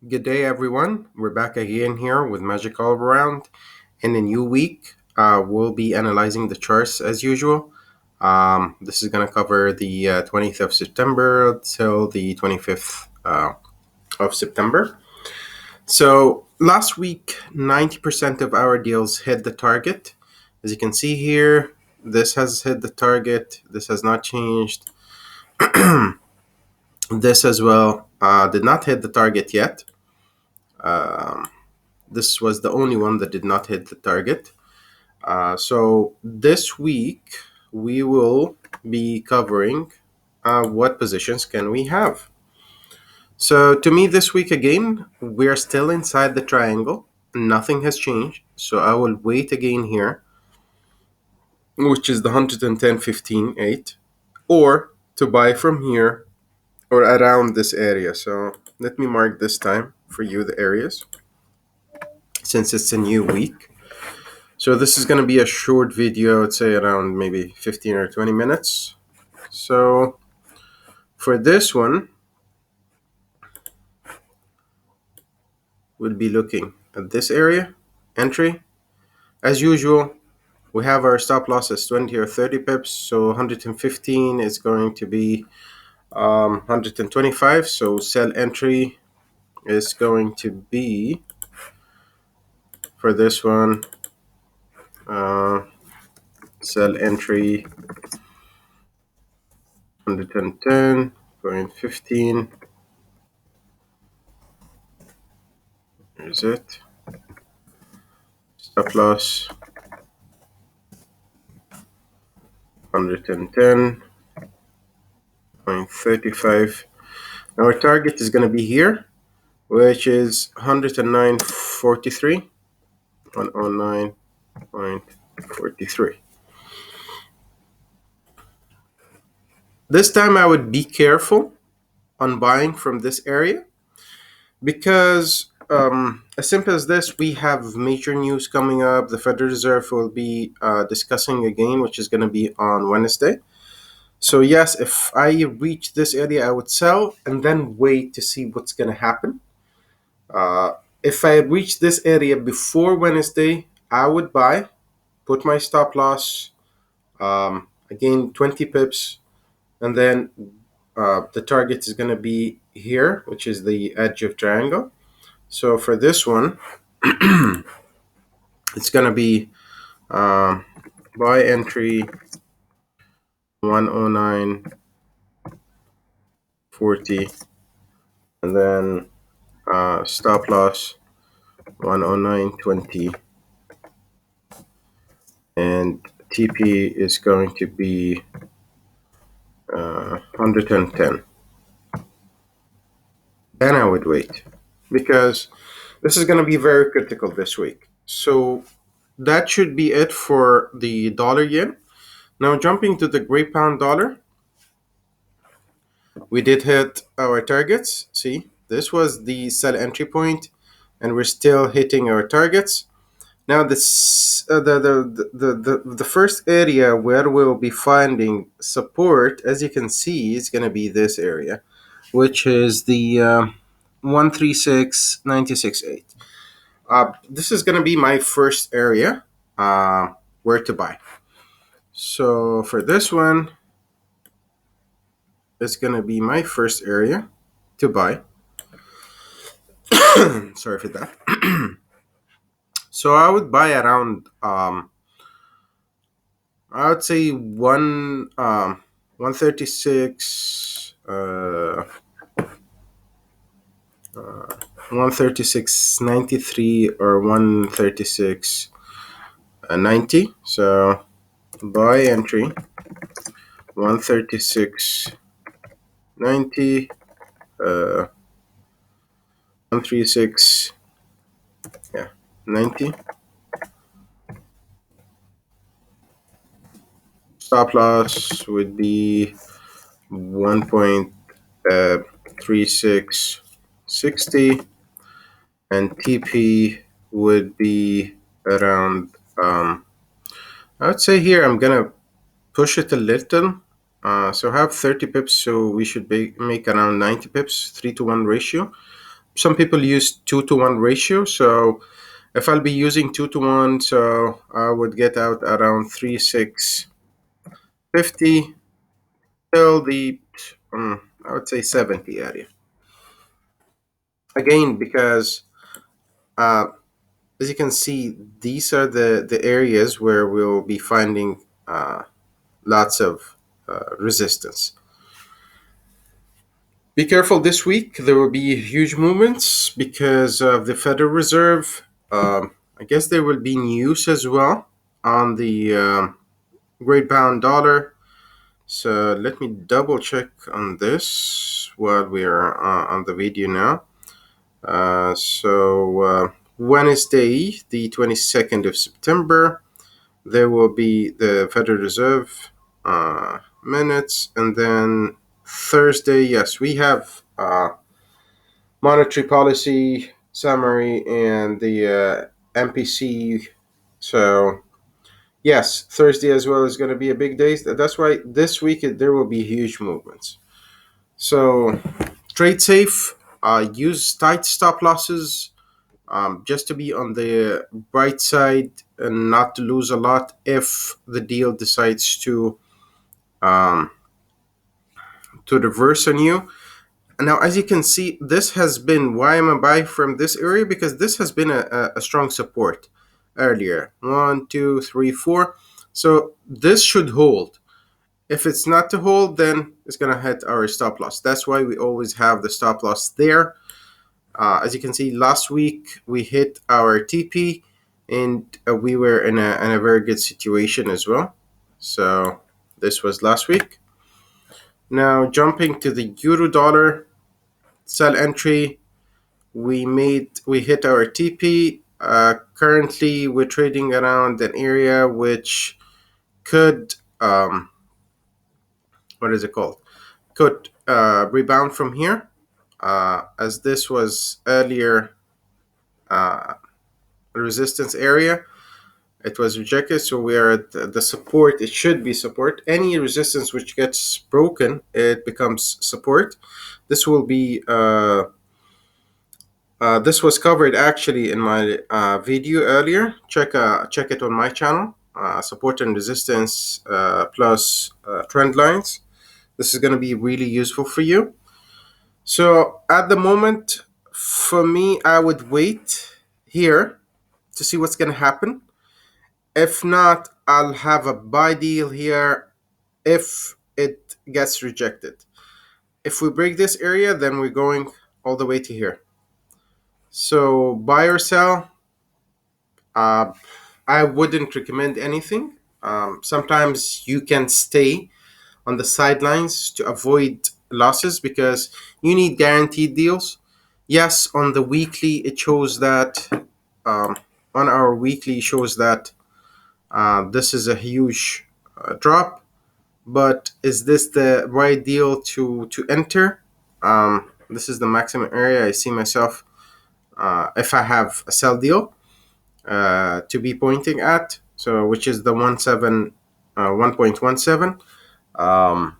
Good day, everyone. We're back again here with magicallaround. In a new week, we'll be analyzing the charts as usual. This is going to cover the 20th of September till the 25th of September. So last week, 90% of our deals hit the target. As you can see here, this has hit the target. This has not changed. This as well did not hit the target yet. Um, this was the only one that did not hit the target. So this week we will be covering what positions can we have. So to me this week again, we are still inside the triangle. Nothing has changed. So I will wait again here, which is the 110.15.8, or to buy from here or around this area. So let me mark this time for you the areas since it's a new week. So this is going to be a short video, I'd say around maybe 15 or 20 minutes. So for this one, we'll be looking at this area, entry. As usual, we have our stop loss as 20 or 30 pips. So 115 is going to be 125. So sell entry is going to be, for this one, uh, sell entry 110.15. Here's it. Stop loss 110.35. Our target is going to be here, which is 109.43. 109.43. This time I would be careful on buying from this area because as simple as this, we have major news coming up. The Federal Reserve will be discussing again, which is going to be on Wednesday. So yes, if I reach this area, I would sell and then wait to see what's going to happen. If I reach this area before Wednesday, I would buy, put my stop loss, again 20 pips, and then the target is going to be here, which is the edge of triangle. So for this one, it's going to be buy entry 109.40, and then stop loss 109.20, and TP is going to be 110. Then I would wait because this is going to be very critical this week. So that should be it for the dollar yen. Now jumping to the gray pound dollar, we did hit our targets. See, this was the sell entry point, and we're still hitting our targets. Now this the first area where we'll be finding support, as you can see, is going to be this area, which is the 136.96.8. This is going to be my first area where to buy. So for this one, it's going to be my first area to buy. Sorry for that. So I would buy around, I would say 136, 136.93 or 136.90. So buy entry 136.90, 136, yeah, 90. Stop loss would be 1.3660, and TP would be around, I would say here I'm gonna push it a little. So I have 30 pips, so we should make around 90 pips, 3-to-1 ratio. some people use 2-to-1 ratio. So if I'll be using 2-to-1, so I would get out around 3,650 till the I would say 70 area. Again, because uh, as you can see, these are the areas where we'll be finding lots of resistance. Be careful this week. There will be huge movements because of the Federal Reserve. I guess there will be news as well on the Great Pound Dollar. So let me double check on this while we are on the video now. Wednesday, the 22nd of September, there will be the Federal Reserve minutes, and then Thursday, yes, we have monetary policy summary and the MPC. So yes, Thursday as well is going to be a big day. That's why this week there will be huge movements. So trade safe. Use tight stop losses just to be on the bright side and not to lose a lot if the deal decides um, to reverse on you. Now, as you can see, this has been why am I buying from this area, because this has been a strong support earlier. 1, 2, 3, 4. So this should hold. If it's not to hold, then it's going to hit our stop loss. That's why we always have the stop loss there. As you can see, last week we hit our TP, and we were in a very good situation as well. So this was last week. Now jumping to the euro dollar sell entry, we hit our TP. Currently, we're trading around an area which could what is it called? Could rebound from here, as this was earlier resistance area. It was rejected, so we are at the support. It should be support. Any resistance which gets broken, it becomes support. This will be this was covered actually in my video earlier. Check it on my channel. Support and resistance plus trend lines. This is going to be really useful for you. So at the moment, for me, I would wait here to see what's going to happen. If not, I'll have a buy deal here if it gets rejected. If we break this area, then we're going all the way to here. So buy or sell, uh, I wouldn't recommend anything. Sometimes you can stay on the sidelines to avoid losses because you need guaranteed deals. Yes, on the weekly, it shows that, um, on our weekly, shows that this is a huge drop. But is this the right deal to enter? This is the maximum area I see myself, if I have a sell deal, to be pointing at. So which is the 1.17. Um,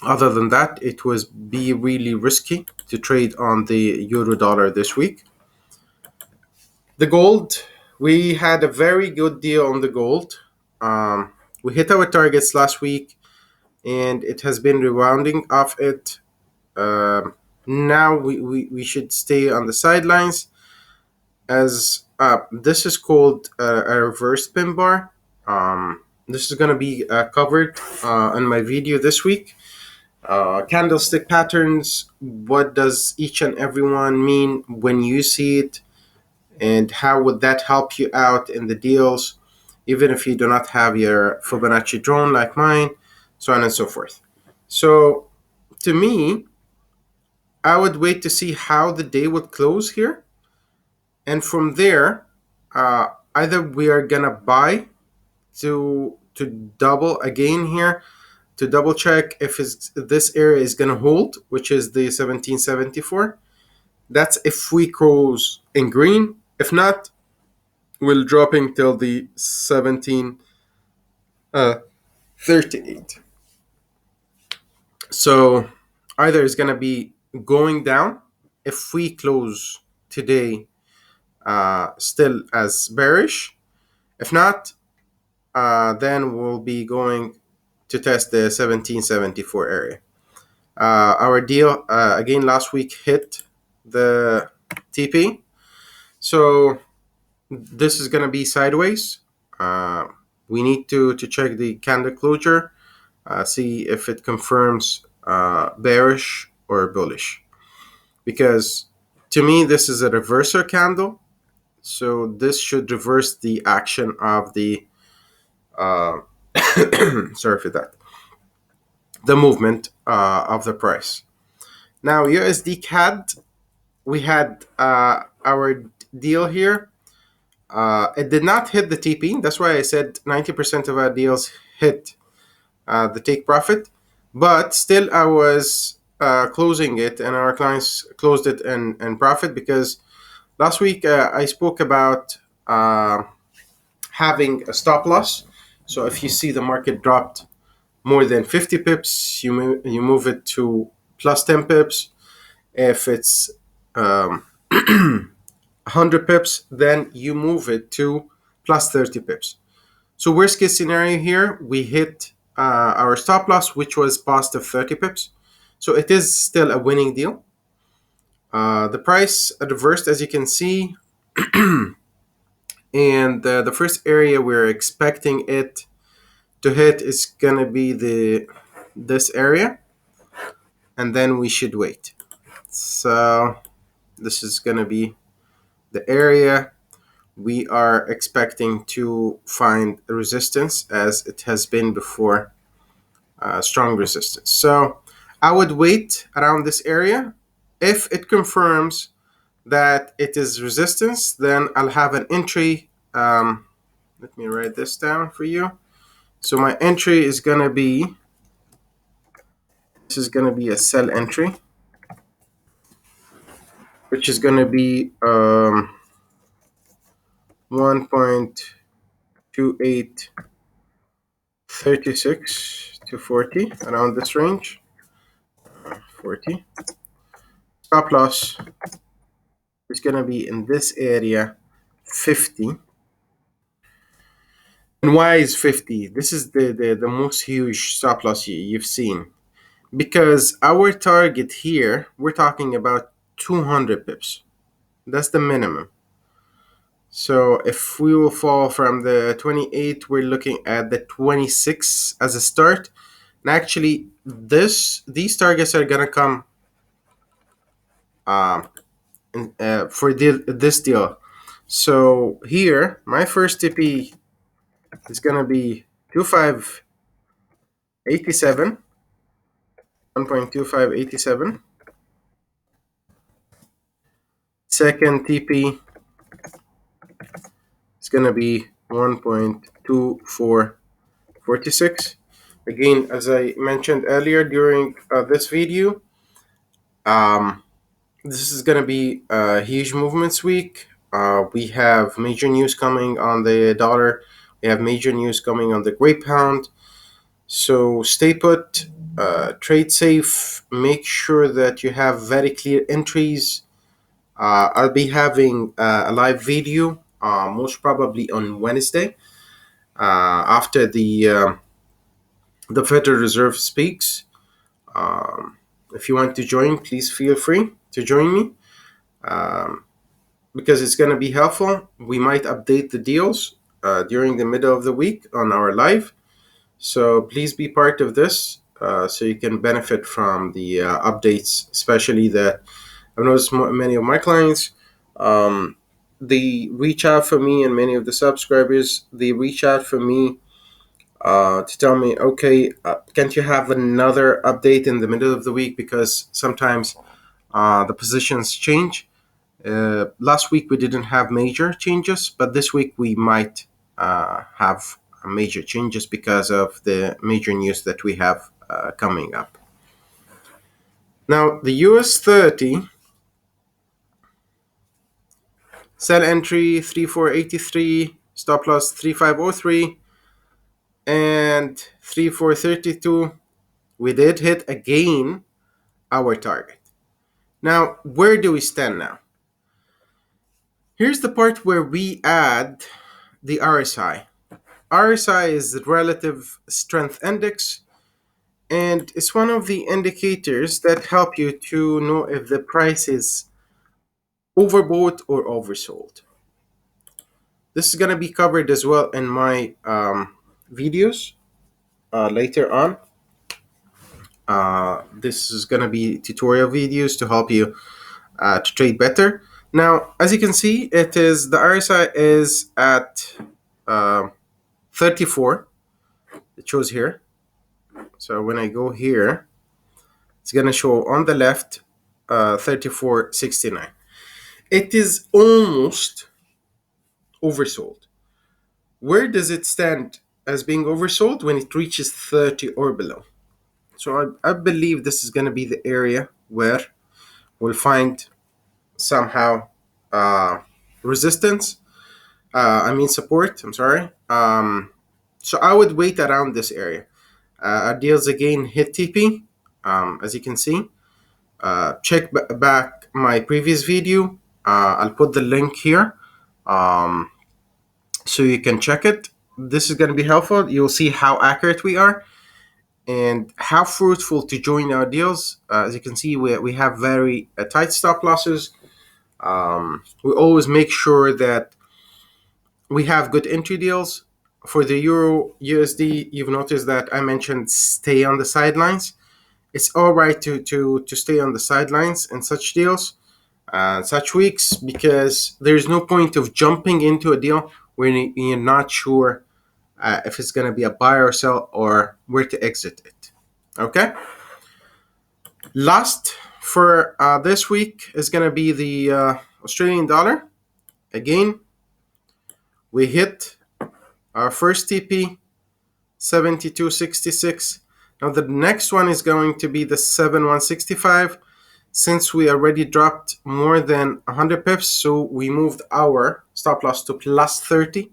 Other than that, it was be really risky to trade on the euro dollar this week. The gold, we had a very good deal on the gold. We hit our targets last week, and it has been rebounding off it. Now we should stay on the sidelines, as this is called a reverse pin bar. This is going to be covered in my video this week. Candlestick patterns, what does each and every one mean when you see it, and how would that help you out in the deals, even if you do not have your Fibonacci drawn like mine, so on and so forth. So to me, I would wait to see how the day would close here, and from there, either we are gonna buy to double again here, to double check if this area is gonna hold, which is the 1774. That's if we close in green. If not, we'll dropping till the 1738. So either is gonna be going down if we close today still as bearish. If not, then we'll be going to test the 1774 area. Our deal again last week hit the TP, so this is going to be sideways. We need to check the candle closure, see if it confirms bearish or bullish, because to me this is a reversal candle, so this should reverse the action of the uh, sorry for that, the movement of the price. Now USD Cad, we had our deal here. It did not hit the TP. That's why I said 90% of our deals hit the take profit. But still, I was closing it, and our clients closed it in profit, because last week I spoke about having a stop loss. So if you see the market dropped more than 50 pips, you move it to plus 10 pips. If it's 100 pips, then you move it to plus 30 pips. So worst case scenario here, we hit our stop loss, which was positive 30 pips. So it is still a winning deal. The price reversed, as you can see, and the first area we're expecting it to hit is gonna be this area, and then we should wait. So this is gonna be the area we are expecting to find resistance, as it has been before, strong resistance. So I would wait around this area. If it confirms that it is resistance, then I'll have an entry. Let me write this down for you. So my entry is gonna be, this is gonna be a sell entry, which is gonna be 1.2836 to 40, around this range. 40. Stop loss is gonna be in this area, 50. And why is 50? This is the most huge stop loss you've seen, because our target here, we're talking about 200 pips. That's the minimum. So if we will fall from the 28, we're looking at the 26 as a start. And actually, these targets are gonna come for this deal. So here, my first TP is gonna be 2587, 1.2587. Second TP is gonna be 1.2446. Again, as I mentioned earlier during this video, this is gonna be a huge movements week. We have major news coming on the dollar. We have major news coming on the Great Pound. So stay put, trade safe, make sure that you have very clear entries. I'll be having a live video, most probably on Wednesday, after the Federal Reserve speaks. If you want to join, please feel free to join me, because it's going to be helpful. We might update the deals during the middle of the week on our live. So please be part of this, so you can benefit from the updates, especially that I've noticed many of my clients, they reach out for me, and many of the subscribers, they reach out for me to tell me, okay, can't you have another update in the middle of the week, because sometimes the positions change. Last week we didn't have major changes, but this week we might have major changes because of the major news that we have coming up. Now, the US 30 sell entry 3483, stop loss 3503, and 3432. We did hit again our target. Now, where do we stand now? Here's the part where we add the RSI. RSI is the Relative Strength Index, and it's one of the indicators that help you to know if the price is overbought or oversold. This is going to be covered as well in my videos later on. This is going to be tutorial videos to help you to trade better. Now, as you can see, the RSI is at 34. It shows here. So when I go here, it's going to show on the left 34.69. It is almost oversold. Where does it stand as being oversold? When it reaches 30 or below. So I believe this is going to be the area where we'll find somehow resistance. Support. I'm sorry. So I would wait around this area. Our deals again hit TP, as you can see. Check back my previous video. I'll put the link here so you can check it. This is going to be helpful. You'll see how accurate we are and how fruitful to join our deals. As you can see, we have very tight stop losses. We always make sure that we have good entry deals. For the Euro USD, you've noticed that I mentioned stay on the sidelines. It's all right to stay on the sidelines in such deals, such weeks, because there's no point of jumping into a deal when you're not sure if it's going to be a buy or sell or where to exit it. Okay? Last for this week is going to be the Australian dollar. Again, we hit our first TP, 72.66. Now the next one is going to be the 7165. Since we already dropped more than 100 pips, so we moved our stop loss to plus 30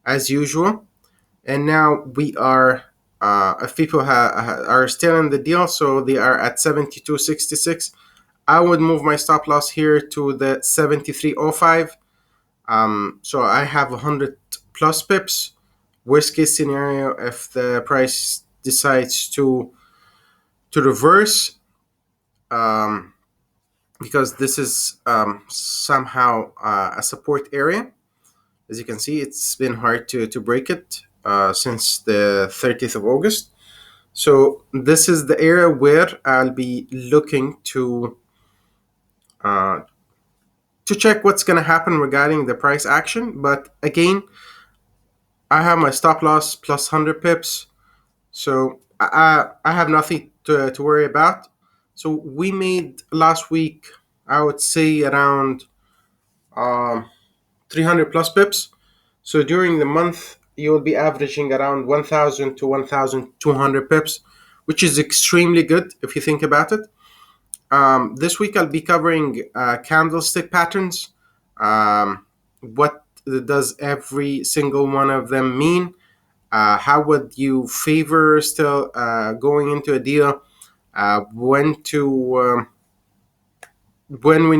as usual. And now we are, if people are still in the deal, so they are at 72.66. I would move my stop loss here to the 73.05. So I have 100 plus pips. Worst case scenario, if the price decides to reverse, because this is somehow a support area. As you can see, it's been hard to break it since the 30th of August. So this is the area where I'll be looking to check what's going to happen regarding the price action. But again, I have my stop loss plus 100 pips. So I have nothing to worry about. So we made last week, I would say around 300 plus pips. So during the month, you will be averaging around 1,000 to 1,200 pips, which is extremely good if you think about it. This week I'll be covering candlestick patterns. What does every single one of them mean? How would you favor still going into a deal? When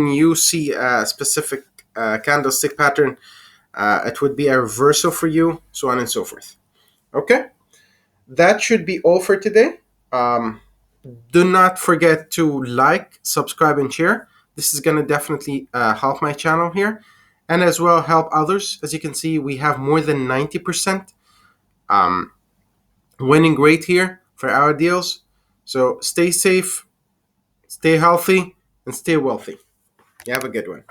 you see a specific candlestick pattern, it would be a reversal for you, so on and so forth. Okay, that should be all for today. Do not forget to like, subscribe, and share. This is going to definitely help my channel here and as well help others. As you can see, we have more than 90% winning rate here for our deals. So stay safe, stay healthy, and stay wealthy. You have a good one.